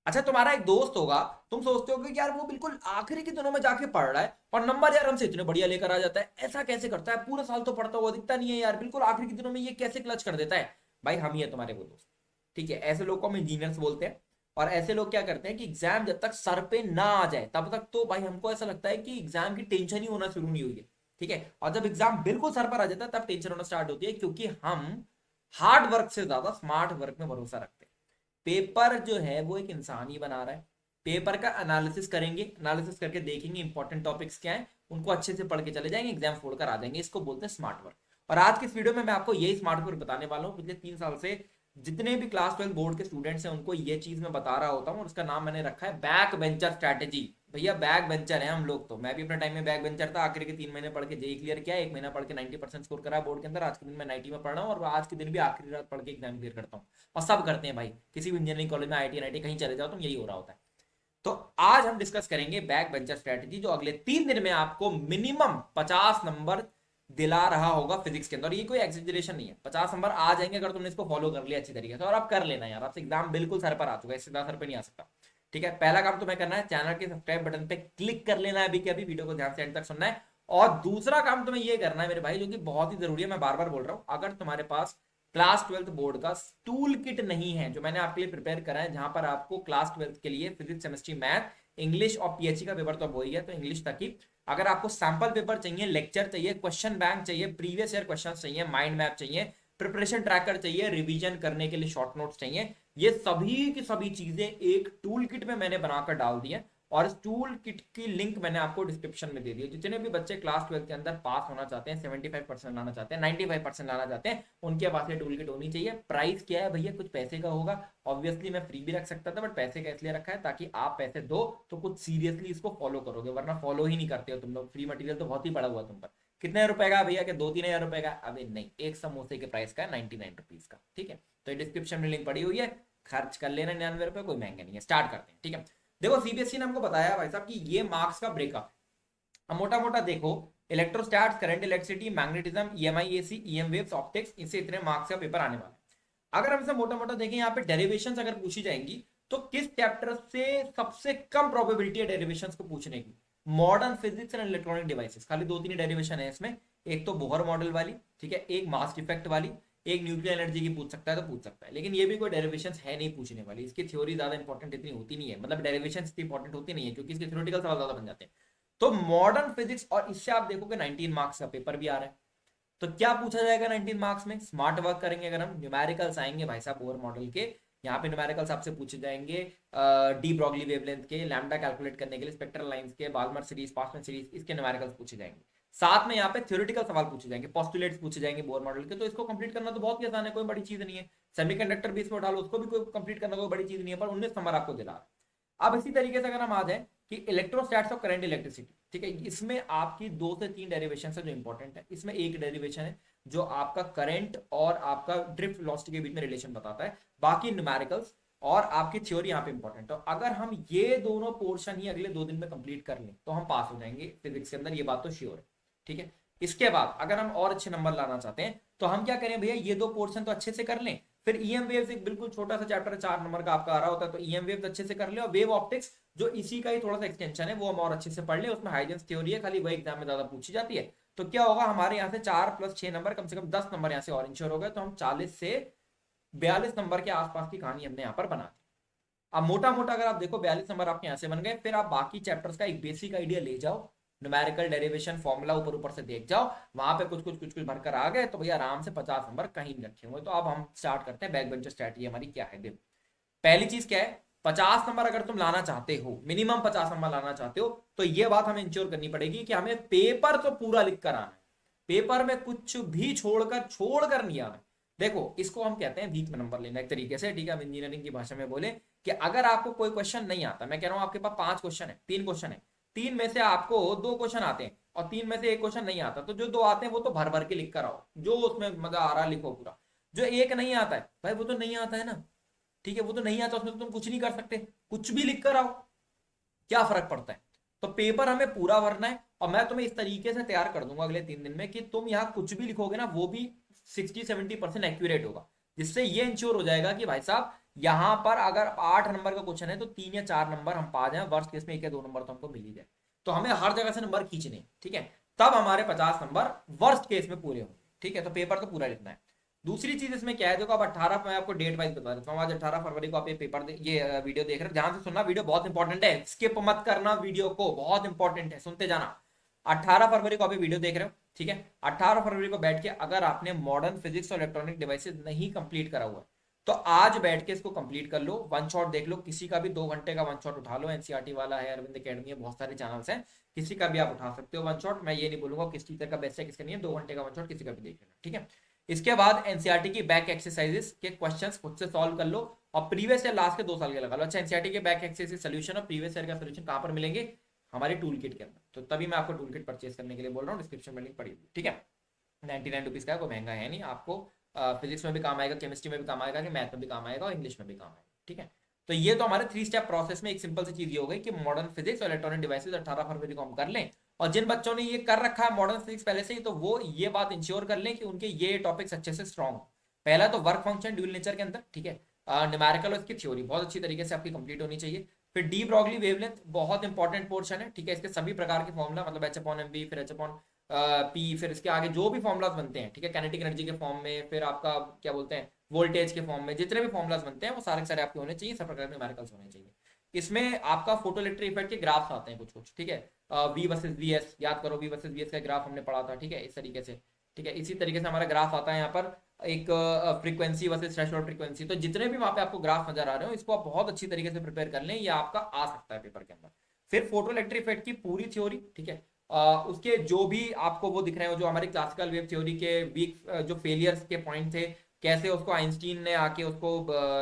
अच्छा, तुम्हारा एक दोस्त होगा, तुम सोचते हो कि यार वो बिल्कुल आखिरी के दिनों में जाके पढ़ रहा है और नंबर यार हमसे इतने बढ़िया लेकर आ जाता है, ऐसा कैसे करता है? पूरा साल तो पढ़ता हुआ दिखता नहीं है यार, बिल्कुल आखिरी के दिनों में ये कैसे क्लच कर देता है? भाई हम ही है तुम्हारे वो दोस्त। ठीक है, ऐसे लोग को हम इंजीनियर्स बोलते हैं। और ऐसे लोग क्या करते हैं कि एग्जाम जब तक सर पे ना आ जाए तब तक तो भाई हमको ऐसा लगता है कि एग्जाम की टेंशन ही होना शुरू नहीं हुई है। ठीक है, और जब एग्जाम बिल्कुल सर पर आ जाता है तब टेंशन होना स्टार्ट होती है, क्योंकि हम हार्ड वर्क से ज्यादा स्मार्ट वर्क में भरोसा रखते हैं। पेपर जो है वो एक इंसान ही बना रहा है। पेपर का एनालिसिस करेंगे, एनालिसिस करके देखेंगे इंपॉर्टेंट टॉपिक्स क्या है, उनको अच्छे से पढ़ के चले जाएंगे, एग्जाम छोड़ कर आ जाएंगे। इसको बोलते हैं स्मार्ट वर्क। और आज की इस वीडियो में मैं आपको यही स्मार्ट वर्क बताने वाला हूँ। पिछले 3 साल से जितने भी क्लास 12 बोर्ड के स्टूडेंट्स हैं उनको ये चीज मैं बता रहा होता हूँ, और उसका नाम मैंने रखा है बैक बेंचर स्ट्रैटेजी। भैया बैक बेंचर है हम लोग, तो मैं भी अपने टाइम में बैक बेंचर था। आखिर के 3 महीने पढ़ के जेई क्लियर किया, 1 महीना पढ़ के 90% स्कोर करा बोर्ड के अंदर। आज के दिन मैं 90 में पढ़ रहा हूँ, और आज के दिन भी आखिरी रात पढ़ के एग्जाम क्लियर करता हूँ। और सब करते हैं भाई, किसी भी इंजीनियरिंग कॉलेज में, आईटी आईटी कहीं चले जाओ तुम, यही हो रहा होता है। तो आज हम डिस्कस करेंगे बैक बेंचर स्ट्रेटेजी, जो अगले 3 दिन में आपको मिनिमम 50 नंबर दिला रहा होगा फिजिक्स के अंदर। ये कोई एक्सेजरेशन नहीं है, 50 नंबर आ जाएंगे अगर तुमने इसको फॉलो कर लिया अच्छी तरीके से। और आप कर लेना यार, आपसे एग्जाम बिल्कुल सर पर आ चुका है, इससे ज्यादा सर पर नहीं आ सकता। ठीक है, पहला काम तुम्हें करना है, चैनल के सब्सक्राइब बटन पे क्लिक कर लेना है अभी के अभी, वीडियो को ध्यान से एंड तक सुनना है। और दूसरा काम तुम्हें ये करना है मेरे भाई, जो कि बहुत ही जरूरी है, मैं बार बार बोल रहा हूं, अगर तुम्हारे पास क्लास 12 बोर्ड का टूल किट नहीं है जो मैंने आपके लिए प्रिपेयर करा है, जहां पर आपको क्लास 12 के लिए फिजिक्स, केमिस्ट्री, मैथ, इंग्लिश और पीएचई का पेपर तो वही है, तो इंग्लिश तक ही। अगर आपको सैंपल पेपर चाहिए, लेक्चर चाहिए, क्वेश्चन बैंक चाहिए, प्रीवियस ईयर क्वेश्चन चाहिए, माइंड मैप चाहिए, प्रिपरेशन ट्रैकर चाहिए, रिवीजन करने के लिए शॉर्ट नोट्स चाहिए, ये सभी की सभी चीजें एक टूल किट में मैंने बनाकर डाल दी है। और इस टूल किट की लिंक मैंने आपको डिस्क्रिप्शन में दे दी है। जितने भी बच्चे क्लास 12 के अंदर पास होना चाहते हैं, 75% लाना चाहते हैं, 95% लाना चाहते हैं, उनके पास ये टूल किट होनी चाहिए। प्राइस क्या है भैया? कुछ पैसे का होगा। ऑब्वियसली मैं फ्री भी रख सकता था, बट पैसे का इसलिए रखा है ताकि आप पैसे दो तो कुछ सीरियसली इसको फॉलो करोगे, वरना फॉलो ही नहीं करते हो तुम लोग। फ्री मटेरियल तो बहुत ही पड़ा हुआ तुम पर। कितने रुपए का भैया? कि 2-3 हज़ार रुपए का? अभी नहीं, एक समोसे के प्राइस का है 99 रुपीज का। ठीक है, तो ये डिस्क्रिप्शन में लिंक पड़ी हुई है, खर्च कर लेना। 99 रुपए कोई महंगा नहीं है। स्टार्ट करते हैं। ठीक है, देखो सीबीएसई ने हमको बताया भाई साहब कि ये मार्क्स का ब्रेकअप है। अब मोटा मोटा देखो, electrostatics, current, electricity, magnetism, EMI, AC, EM waves, optics, इससे इतने मार्क्स का पेपर आने वाला है। अगर हम इसे मोटा मोटा देखें, यहाँ पे डेरिवेशंस अगर पूछी जाएंगी तो किस चैप्टर से सबसे कम प्रोबेबिलिटी है डेरिवेशंस को पूछने की? Modern physics and electronic devices. खाली दो तीन डेरिवेशन है इसमें। एक तो बोहर मॉडल वाली, ठीक है, एक मास इफेक्ट वाली, एक न्यूक्लियर एनर्जी की पूछ सकता है तो पूछ सकता है, लेकिन ये भी कोई डेरिवेशन है नहीं पूछने वाली। इसकी थ्योरी ज्यादा इंपॉर्टेंट इतनी होती नहीं है, मतलब डेरिवेशन इतनी इंपॉर्टेंट होती नहीं है, क्योंकि इसके थ्योरेटिकल सवाल ज्यादा बन जाते हैं। तो मॉडर्न फिजिक्स, और इससे आप देखोगे 19 मार्क्स का पेपर भी आ रहा है। तो क्या पूछा जाएगा 19 मार्क्स में? स्मार्ट वर्क करेंगे अगर हम, न्यूमेरिकल्स आएंगे भाई साहब ओवर मॉडल के। यहाँ पे न्यूमेरिकल्स आपसे पूछे जाएंगे डी ब्रॉगली वेवलेंथ के, लैम्डा कैलकुलेट करने के लिए, स्पेक्ट्रल लाइंस के, बाल्मर सीरीज, पासमैन सीरीज, इसके न्यूमेरिकल्स पूछे जाएंगे। साथ में यहाँ पे थ्योरेटिकल सवाल पूछे जाएंगे, पोस्टुलेट्स पूछे जाएंगे बोर मॉडल के। तो इसको कंप्लीट करना तो बहुत ही आसान है, कोई बड़ी चीज नहीं है। सेमीकंडक्टर भी इसमें उठा लो, उसको भी कोई कंप्लीट करना कोई बड़ी चीज नहीं है, पर 19 नंबर आपको दिला। अब इसी तरीके से अगर हम आ जाए कि इलेक्ट्रोस्टैट्स और करंट इलेक्ट्रिसिटी, ठीक है, इसमें आपकी 2 से 3 डेरिवेशन है जो इंपॉर्टेंट है। इसमें एक डेरिवेशन है जो आपका करंट और आपका ड्रिफ्ट वेलोसिटी के बीच में रिलेशन बताता है। बाकी न्यूमेरिकल्स और आपकी थ्योरी यहाँ पे इंपॉर्टेंट है। तो अगर हम ये दोनों पोर्शन ही अगले 2 दिन में कंप्लीट कर लें तो हम पास हो जाएंगे फिजिक्स के अंदर, ये बात तो श्योर है। ठीक है, इसके बाद अगर हम और अच्छे नंबर लाना चाहते हैं तो हम क्या करें भैया? ये दो पोर्शन तो अच्छे से कर लें, फिर ईएम वेव्स एक बिल्कुल छोटा सा चैप्टर 4 नंबर का आपका आ रहा होता है, तो ईएम वेव्स अच्छे से कर ले, और वेव ऑप्टिक्स जो इसी का ही थोड़ा सा एक्सटेंशन है वो हम और अच्छे से पढ़ ले। उसमें हाइजेंस थ्योरी है, खाली वही एग्जाम में ज्यादा पूछी जाती है। तो क्या होगा, हमारे यहाँ से 4 + 6 नंबर, कम से कम 10 नंबर यहाँ से और इंश्योर हो गए। तो हम 40 से 42 नंबर के आसपास की कहानी हमने यहाँ पर बना दी। अब मोटा मोटा अगर आप देखो 42 नंबर आपके यहाँ से बन गए, फिर आप बाकी चैप्टर्स का एक बेसिक आइडिया ले जाओ, न्यूमेरिकल डेरिवेशन फॉर्मूला ऊपर ऊपर से देख जाओ, वहां पे कुछ कुछ भरकर आ गए तो भैया आराम से 50 नंबर कहीं नहीं रखे हुए। तो अब हम स्टार्ट करते हैं, बैक बेंचर स्ट्रैटेजी हमारी क्या है। देखो पहली चीज क्या है, 50 नंबर अगर तुम लाना चाहते हो, मिनिमम 50 नंबर लाना चाहते हो, तो ये बात हमें इंश्योर करनी पड़ेगी कि हमें पेपर तो पूरा लिख कर आना है। पेपर में कुछ भी छोड़कर नहीं आना। देखो इसको हम कहते हैं वीक में नंबर लेना एक तरीके से। ठीक है, हम इंजीनियरिंग की भाषा में बोले कि अगर आपको कोई क्वेश्चन नहीं आता, मैं कह रहा हूं आपके पास 5 क्वेश्चन है, 3 क्वेश्चन है, 3 में से आपको 2 क्वेश्चन आते हैं और 3 में से एक क्वेश्चन नहीं आता, तो जो 2 आते हैं वो तो भर भर के लिख कर आओ, जो उसमें मजा आ रहा लिखो पूरा। जो एक नहीं आता है भाई, वो तो नहीं आता है ना। ठीक है, वो तो नहीं आता, उसमें तो तुम कुछ नहीं कर सकते, कुछ भी लिख कर आओ, क्या फर्क पड़ता है? तो पेपर हमें पूरा भरना है, और मैं तुम्हें इस तरीके से तैयार कर दूंगा अगले 3 दिन में कि तुम यहाँ कुछ भी लिखोगे ना वो भी 60-70% एक्यूरेट होगा, जिससे ये इंश्योर हो जाएगा कि भाई साहब यहाँ पर अगर 8 नंबर का क्वेश्चन है तो 3 या 4 नंबर हम पा जाए, वर्स्ट केस में 1 या 2 नंबर तो हमको मिल ही जाए। तो हमें हर जगह से नंबर खींचने, ठीक है, तब हमारे 50 नंबर वर्स्ट केस में पूरे होंगे, ठीक है। तो पेपर तो पूरा लिखना है। दूसरी चीज इसमें क्या है, देखो अब 18, मैं आपको डेट वाइज बता देता हूँ। आज 18 फरवरी को आप ये पेपर ये वीडियो देख रहे हो, ध्यान से सुनना, वीडियो बहुत इंपॉर्टेंट है, स्किप मत करना वीडियो को, बहुत इंपॉर्टेंट है, सुनते जाना। 18 फरवरी को आप ये वीडियो देख रहे हो, ठीक है। 18 फरवरी को बैठ के अगर आपने मॉडर्न फिजिक्स और इलेक्ट्रॉनिक डिवाइसेस नहीं कंप्लीट करा हुआ है तो आज बैठ के इसको कंप्लीट कर लो, वन शॉट देख लो, किसी का भी 2 घंटे का वन शॉट उठा लो, एनसीईआरटी वाला है, अरविंद अकेडमी है, बहुत सारे चैनल्स हैं, किसी का भी आप उठा सकते हो वन शॉट। मैं ये नहीं बोलूंगा किस टीचर का बेस्ट है किसका नहीं है, 2 घंटे का वन शॉट किसी का भी देख लेना, ठीक है। इसके बाद एनसीईआरटी की बैक एक्सरसाइजेस के क्वेश्चंस खुद से सॉल्व कर लो, और प्रीवियस ईयर लास्ट के 2 साल के लगा लो। अच्छा, एनसीईआरटी के बैक एक्सरसाइज सोल्यूशन और प्रीवियस ईयर का सोल्यूशन कहां पर मिलेंगे, हमारे टूल किट के अंदर। तो तभी मैं आपको टूल किट परचेज करने के लिए बोल रहा हूँ, डिस्क्रिप्शन में लिंक पड़ी हुई, ठीक है। 99 रुपीज का है, कोई महंगा है नहीं, आपको फिजिक्स में भी काम आएगा, केमिस्ट्री में भी काम आएगा, कि मैथ में भी काम आएगा और इंग्लिश में भी काम आएगा, ठीक है। तो ये तो हमारे 3 स्टेप प्रोसेस में एक सिंपल सी चीज ये हो गई कि मॉडर्न फिजिक्स और इलेक्ट्रॉनिक डिवाइसेस 18 फरवरी को हम कर लें। और जिन बच्चों ने ये कर रखा है मॉडर्न फिजिक्स पहले से ही, तो वो ये बात इंश्योर कर लें कि उनके ये टॉपिक्स अच्छे से स्ट्रॉन्ग। पहला तो वर्क फंक्शन ड्यूल नेचर के अंदर, ठीक है, न्यूमेरिकल और इसकी थ्योरी बहुत अच्छी तरीके से आपकी कंप्लीट होनी चाहिए। फिर डी ब्रॉगली वेवलेंथ बहुत इंपॉर्टेंट पोर्शन है, ठीक है, इसके सभी प्रकार के फॉर्मुला, मतलब एच अपॉन एम बी, फिर एच अपॉन पी, फिर इसके आगे जो भी फॉर्मुलाज बनते हैं, ठीक है, काइनेटिक एनर्जी के फॉर्म में, फिर आपका क्या बोलते हैं वोल्टेज के फॉर्म में, जितने भी फॉर्मुलाज बनते हैं वो सारे के सारे आपके होने चाहिए, सब प्रकार के न्यूमेरिकल्स होने चाहिए। इसमें आपका फोटो इलेक्ट्रिक इफेक्ट के ग्राफ्स आते हैं कुछ कुछ, ठीक है, वी वर्सेस वी एस, याद करो वी वर्सेस वी एस का ग्राफ हमने पढ़ा था, ठीक है, इस तरीके से, ठीक है। इसी तरीके से हमारा ग्राफ आता है यहाँ पर एक फ्रीक्वेंसी वर्सेस थ्रेशोल्ड फ्रीक्वेंसी। तो जितने भी वहां पे आपको ग्राफ नजर आ रहे हो, इसको आप बहुत अच्छी तरीके से प्रिपेयर कर लें, ये आपका आ सकता है पेपर के अंदर। फिर फोटो इलेक्ट्रिक इफेक्ट की पूरी थ्योरी, ठीक है, उसके जो भी आपको वो दिख रहे हो, जो हमारी क्लासिकल वेव थ्योरी के वीक जो फेलियर्स के पॉइंट थे, कैसे उसको आइंस्टीन ने आके उसको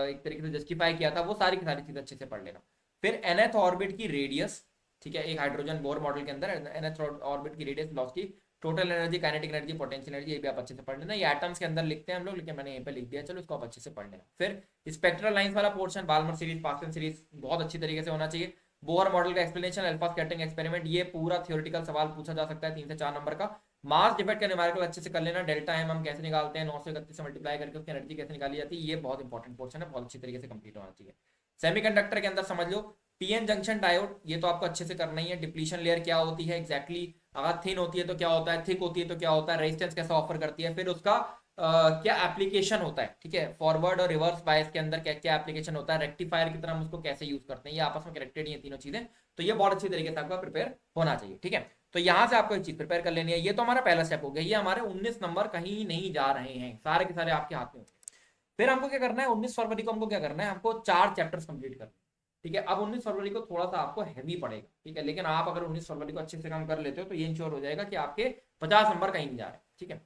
एक तरीके से जस्टिफाई किया था, वो सारी की सारी चीज अच्छे से पढ़ लेना। फिर nth ऑर्बिट की रेडियस, ठीक है, एक हाइड्रोजन बोर मॉडल के अंदर nth ऑर्बिट की रेडियस, लॉस की total energy, kinetic energy, potential energy, ये भी आप अच्छे से पढ़ लेना। ये एटम्स के अंदर लिखते हैं हम लोग, लेकिन मैंने यहीं पे लिख दिया, चलो इसको आप अच्छे से पढ़ लेना। फिर स्पेक्ट्रल लाइंस वाला portion, Balmer series, Pascal series बहुत अच्छी तरीके से होना चाहिए। बोहर मॉडल का एक्सप्लेनेशन, अल्फा स्कैटरिंग एक्सपेरिमेंट, ये पूरा थियोरेटिकल सवाल पूछा जा सकता है 3 से 4 नंबर का। मास डिफेक्ट का न्यूमेरिकल अच्छे से कर लेना, डेल्टा एम हम कैसे निकालते हैं, 931 से मल्टीप्लाई करके उसकी एनर्जी कैसे निकाली जाती है, ये बहुत इंपॉर्टेंट पोर्शन है, बहुत अच्छी तरीके से कंप्लीट होना चाहिए। सेमीकंडक्टर के अंदर समझ लो पीएन जंक्शन डायोड, ये तो आपको अच्छे से करना ही है। डिप्लीशन लेयर क्या होती है एग्जैक्टली, अगर थिन होती है तो क्या होता है, थिक होती है तो क्या होता है, रेजिस्टेंस कैसा ऑफर करती है, फिर उसका क्या एप्लीकेशन होता है, ठीक है, फॉरवर्ड और रिवर्स बायस के अंदर क्या क्या एप्लीकेशन होता है, रेक्टिफायर की तरह हम उसको कैसे यूज करते हैं, ये आपस में कनेक्टेड ही है तीनों चीजें। तो ये बहुत अच्छी तरीके से आपका प्रिपेयर होना चाहिए, ठीक है। तो यहाँ से आपको एक चीज प्रिपेयर कर लेनी है, ये तो हमारा पहला स्टेप हो गया। ये हमारे 19 नंबर कहीं नहीं जा रहे हैं, सारे के सारे आपके हाथ में होंगे। फिर हमको क्या करना है, 19 फरवरी को हमको क्या करना है, हमको 4 चैप्टर्स कंप्लीट करना है, ठीक है। अब 19 फरवरी को थोड़ा सा आपको हैवी पड़ेगा, ठीक है, लेकिन आप अगर 19 फरवरी को अच्छे से काम कर लेते हो तो ये इंश्योर हो जाएगा कि आपके 50 नंबर कहीं नहीं जा रहे, ठीक है।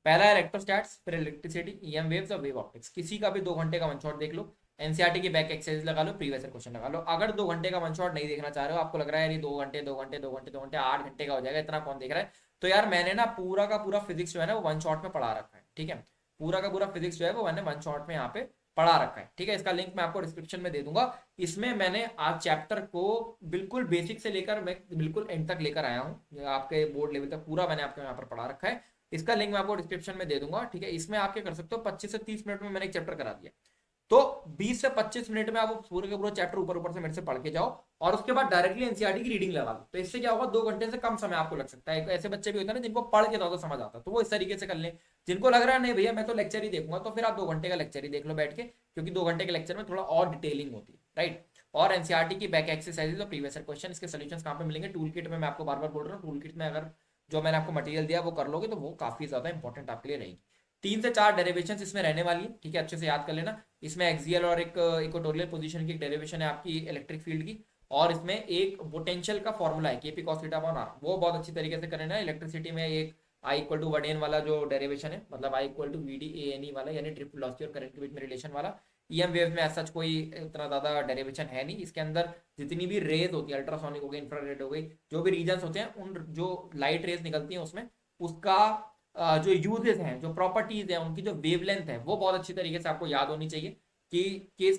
पहला है इलेक्ट्रोस्टैट्स, फिर इलेक्ट्रिसिटी, ईएम वेव्स और वेव ऑप्टिक्स। किसी का भी 2 घंटे का वन शॉट देख लो, एनसीईआरटी की बैक एक्सरसाइज लगा लो, प्रीवियस ईयर क्वेश्चन लगा लो। अगर 2 घंटे का वन शॉट नहीं देखना चाह रहे हो, आपको लग रहा है यार ये 2 घंटे 2 घंटे 2 घंटे 2 घंटे 8 घंटे का हो जाएगा, इतना कौन देख रहा है, तो यार मैंने ना पूरा का पूरा फिजिक्स जो है ना वो वन शॉट में पढ़ा रखा है, ठीक है। पूरा का पूरा फिजिक्स जो है वो मैंने वन शॉट में यहाँ पे पढ़ा रखा है, ठीक है। इसका लिंक मैं आपको डिस्क्रिप्शन में दे दूंगा। इसमें मैंने आज चैप्टर को बिल्कुल बेसिक से लेकर मैं बिल्कुल एंड तक लेकर आया हूँ, आपके बोर्ड लेवल तक पूरा मैंने आपको यहाँ पर पढ़ा रखा है। इसका लिंक मैं आपको डिस्क्रिप्शन में दे दूंगा, ठीक है। इसमें आप क्या कर सकते हो, 25 से 30 मिनट में मैंने एक चैप्टर करा दिया, तो 20 से 25 मिनट में आप पूरे का पूरा चैप्टर ऊपर ऊपर से मेरे से पढ़ के जाओ, और उसके बाद डायरेक्टली एनसीईआरटी की रीडिंग लगा लो। तो इससे क्या होगा, 2 घंटे से कम समय आपको लग सकता है। ऐसे बच्चे भी होते हैं ना जिनको पढ़ के ज्यादा समझ आता है, तो वो इस तरीके से कर लें। जिनको लग रहा है नहीं भैया मैं तो लेक्चर ही देखूंगा, तो फिर आप 2 घंटे का लेक्चर ही देख लो बैठ के, क्योंकि 2 घंटे के लेक्चर में थोड़ा और डिटेलिंग होती है, राइट। और एनसीईआरटी की बैक एक्सरसाइजेज और प्रीवियस ईयर क्वेश्चन, इसके सॉल्यूशंस कहाँ पे मिलेंगे, टूल किट में। मैं आपको बार बार बोल रहा हूँ, टूल किट में अगर जो मैंने आपको मटेरियल दिया वो कर लोगे तो वो काफी ज्यादा इंपॉर्टेंट आपके लिए रहेगी। 3 से 4 डेरिवेशन इसमें रहने वाली है, ठीक है, अच्छे से याद कर लेना। इसमें एक्सियल और एक इक्वेटोरियल पोजीशन की एक डेरिवेशन है आपकी इलेक्ट्रिक फील्ड की, और इसमें एक पोटेंशियल का फॉर्मूला है KP cos theta upon r, वो बहुत अच्छी तरीके से करना है। इलेक्ट्रिसिटी में एक I equal to one N वाला जो डेरिवेशन है, मतलब I equal to V D A N E वाला, यानी ट्रिपल वेलोसिटी और करंट के बीच में रिलेशन वाला। ईएम वेव में ऐसा कोई इतना ज्यादा डेरिवेशन है नहीं। इसके अंदर जितनी भी रेज होती है, अल्ट्रासोनिक हो गई, इंफ्रारेड हो गई, जो भी रीजन होते हैं, उन जो लाइट रेज निकलती है उसमें उसका जो यूजेस हैं, जो प्रॉपर्टीज हैं, उनकी जो वेवलेंथ है वो बहुत अच्छी तरीके से आपको याद होनी चाहिए कि किस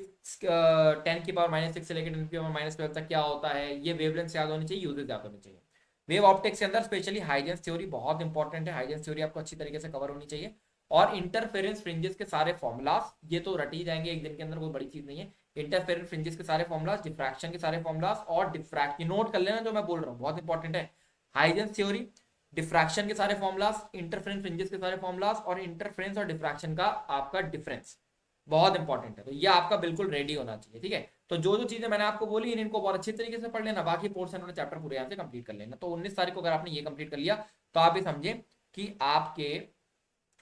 10⁻⁻6 से लेकर 10⁻12 तक क्या होता है, ये वेवलेंथ याद होनी चाहिए, यूजेस याद होनी चाहिए। वेव ऑप्टिक्स के अंदर स्पेशली हाइजेंस थ्योरी बहुत इंपॉर्टेंट है, हाइजेंस थ्योरी आपको अच्छी तरीके से कवर होनी चाहिए। और इंटरफेरेंस फ्रिंजेस के सारे फॉर्मूलास, ये तो रट ही जाएंगे एक दिन के अंदर, कोई बड़ी चीज नहीं है। इंटरफेरेंस फ्रिंजेस के सारे फॉर्मूलास, डिफ्रैक्शन के सारे फॉर्मूलास और डिफ्रैक्ट, नोट कर लेना जो मैं बोल रहा हूँ, बहुत इंपॉर्टेंट है। हाइजेंस थ्योरी, डिफ्रैक्शन के सारे फॉर्मूलास, इंटरफेरेंस फ्रिंजेस के सारे फॉर्मूलास और इंटरफेरेंस और डिफ्रैक्शन का आपका डिफरेंस, बहुत इंपॉर्टेंट है। तो ये आपका बिल्कुल रेडी होना चाहिए, ठीक है। तो जो जो चीजें मैंने आपको बोली इनको बहुत अच्छी तरीके से पढ़ लेना, बाकी पोर्शन और चैप्टर पूरे यहाँ से कंप्लीट कर लेना। तो 19 तारीख को अगर आपने ये कंप्लीट कर लिया तो आप ये समझे कि आपके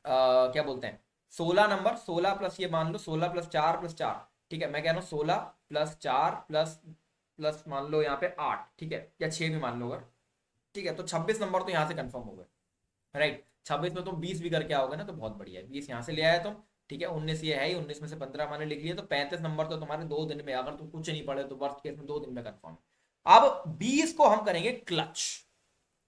क्या बोलते हैं 16 नंबर, 16 प्लस ये मान लो 16 प्लस 4 प्लस 4, ठीक है, मैं कह रहा हूँ 16 प्लस 4 प्लस प्लस मान लो यहाँ पे 8, ठीक है, या 6 भी मान लो अगर, ठीक है, तो 26 नंबर तो यहाँ से कंफर्म हो गए, राइट। 26 में तुम 20 भी करके आओगे ना तो बहुत बढ़िया है, 20 यहाँ से ले आया तुम, ठीक है। 19 ये है ही, 19 में से 15 मैंने लिख लिया, तो 35 नंबर तो तुम्हारे 2 दिन में, अगर तुम कुछ नहीं पढ़े तो वर्स्ट केस में 2 दिन में कंफर्म है। अब 20 को हम करेंगे क्लच।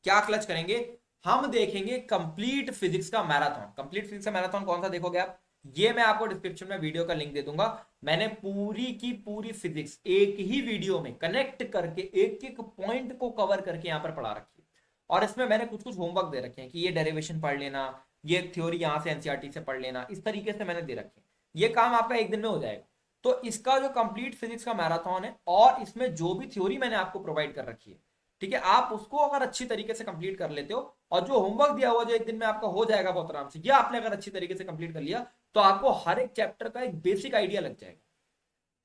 क्या क्लच करेंगे? हम देखेंगे कंप्लीट फिजिक्स का मैराथन। कंप्लीट फिजिक्स का मैराथन कौन सा देखोगे आप? ये मैं आपको डिस्क्रिप्शन में वीडियो का लिंक दे दूंगा। मैंने पूरी की पूरी फिजिक्स एक ही वीडियो में कनेक्ट करके एक एक पॉइंट को कवर करके यहां पर पढ़ा रखी है। और इसमें मैंने कुछ कुछ होमवर्क दे रखे हैं कि ये डेरिवेशन पढ़ लेना, ये थ्योरी यहां से एनसीईआरटी से पढ़ लेना, इस तरीके से मैंने दे रखे हैं। ये काम आपका एक दिन में हो जाएगा। तो इसका जो कंप्लीट फिजिक्स का मैराथन है और इसमें जो भी थ्योरी मैंने आपको प्रोवाइड कर रखी है, ठीक है, आप उसको अगर अच्छी तरीके से कंप्लीट कर लेते हो और जो होमवर्क दिया हुआ जो एक दिन में आपका हो जाएगा बहुत आराम से, ये आपने अगर अच्छी तरीके से कंप्लीट कर लिया तो आपको हर एक चैप्टर का एक बेसिक आइडिया लग जाएगा,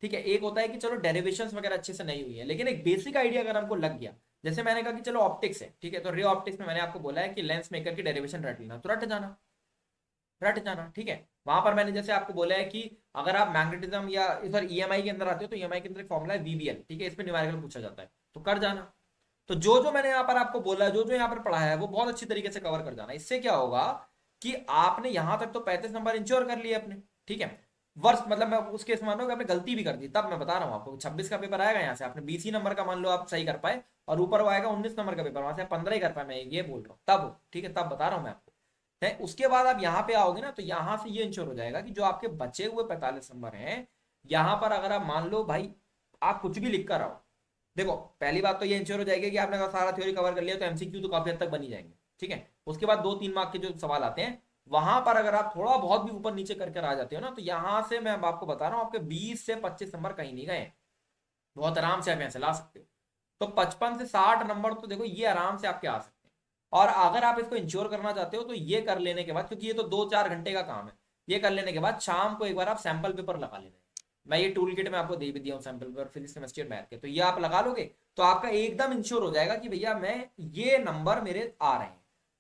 ठीक है। एक होता है कि चलो डेरिवेशंस वगैरह अच्छे से नहीं हुई है, लेकिन एक बेसिक आइडिया अगर हमको लग गया, जैसे मैंने कहा कि चलो ऑप्टिक्स है, ठीक है, तो रे ऑप्टिक्स में मैंने आपको बोला है कि लेंस मेकर की डेरिवेशन रट लेना, तो रट जाना, रट जाना, ठीक है। वहां पर मैंने जैसे आपको बोला है कि अगर आप मैग्नेटिज्म या इधर ईएमआई के अंदर आते हो तो ईएमआई के अंदर एक फॉर्मुला है वीबीएल, ठीक है, इसमें न्यूमेरिकल पूछा जाता है, तो कर जाना। तो जो जो मैंने यहाँ पर आपको बोला है, जो जो यहाँ पर पढ़ा है वो बहुत अच्छी तरीके से कवर कर जाना। इससे क्या होगा कि आपने यहां तक तो 35 नंबर इंश्योर कर लिए अपने, ठीक है। वर्ष मतलब मैं उस केस मान लो कि आपने गलती भी कर दी, तब मैं बता रहा हूँ आपको 26 का पेपर आएगा, यहाँ से आपने 20 ही नंबर का मान लो आप सही कर पाए और ऊपर वो आएगा 19 नंबर का पेपर, वहां से 15 ही कर पाए, मैं ये बोल रहा हूँ तब, ठीक है, तब बता रहा हूँ मैं आपको है। उसके बाद आप यहाँ पे आओगे ना तो यहाँ से ये इंश्योर हो जाएगा कि जो आपके बचे हुए 45 नंबर हैं, यहाँ पर अगर आप मान लो भाई आप कुछ भी लिख कर आओ, देखो पहली बात तो ये इंश्योर हो जाएगी कि आपने अगर सारा थ्योरी कवर कर लिया तो एमसीक्यू तो काफी हद तक बनी जाएंगे, ठीक है। उसके बाद 2-3 मार्क के जो सवाल आते हैं वहां पर अगर आप थोड़ा बहुत भी ऊपर नीचे करके आ जाते हो ना तो यहां से मैं आपको बता रहा हूँ आपके 20 से 25 नंबर कहीं नहीं गए, बहुत आराम से आप यहाँ से ला सकते हो। तो 55 से 60 नंबर तो देखो ये आराम से आपके आ सकते हैं। और अगर आप इसको इंश्योर करना चाहते हो तो ये कर लेने के बाद, क्योंकि ये तो 2-4 घंटे का काम है, ये कर लेने के बाद शाम को एक बार आप सैंपल पेपर लगा लेना। मैं ये टूल किट में आपको दे भी दिया हूँ सैंपल पेपर फिजिक्स केमिस्ट्री और मैथ के, तो ये आप लगा लोगे तो आपका एकदम इंश्योर हो जाएगा कि भैया मैं ये नंबर मेरे आ रहे हैं,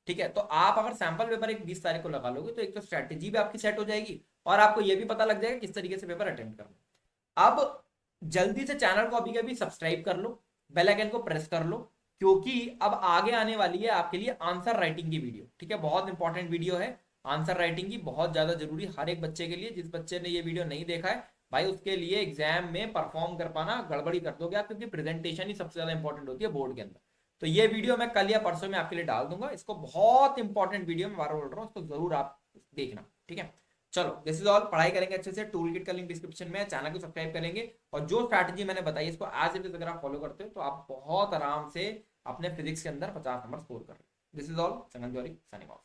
ठीक है। तो आप अगर सैंपल पेपर एक 20 तारीख को लगा लोगे तो एक तो स्ट्रेटेजी भी आपकी सेट हो जाएगी और आपको ये भी पता लग जाएगा किस तरीके से पेपर अटेम्प्ट करना। अब जल्दी से चैनल को अभी कभी सब्सक्राइब कर लो, बेल आइकन को प्रेस कर लो, क्योंकि अब आगे आने वाली है आपके लिए आंसर राइटिंग की वीडियो, ठीक है, बहुत इंपॉर्टेंट वीडियो है आंसर राइटिंग की, बहुत ज्यादा जरूरी हर एक बच्चे के लिए। जिस बच्चे ने ये वीडियो नहीं देखा है भाई उसके लिए एग्जाम में परफॉर्म कर पाना गड़बड़ी कर दोगे आप, क्योंकि प्रेजेंटेशन ही सबसे ज्यादा इंपॉर्टेंट होती है बोर्ड के अंदर। तो ये वीडियो मैं कल या परसों में आपके लिए डाल दूंगा, इसको बहुत इंपॉर्टेंट वीडियो में बार बोल रहा हूँ, इसको जरूर आप देखना, ठीक है। चलो दिस इज ऑल, पढ़ाई करेंगे अच्छे से, टूल किट का लिंक डिस्क्रिप्शन में है, चैनल को सब्सक्राइब करेंगे और जो स्ट्रैटेजी मैंने बताई इसको एज इट इज अगर आप फॉलो करते हो तो आप बहुत आराम से अपने फिजिक्स के अंदर 50 नंबर स्कोर कर रहे हो। This is all, Sangam Johri signing of.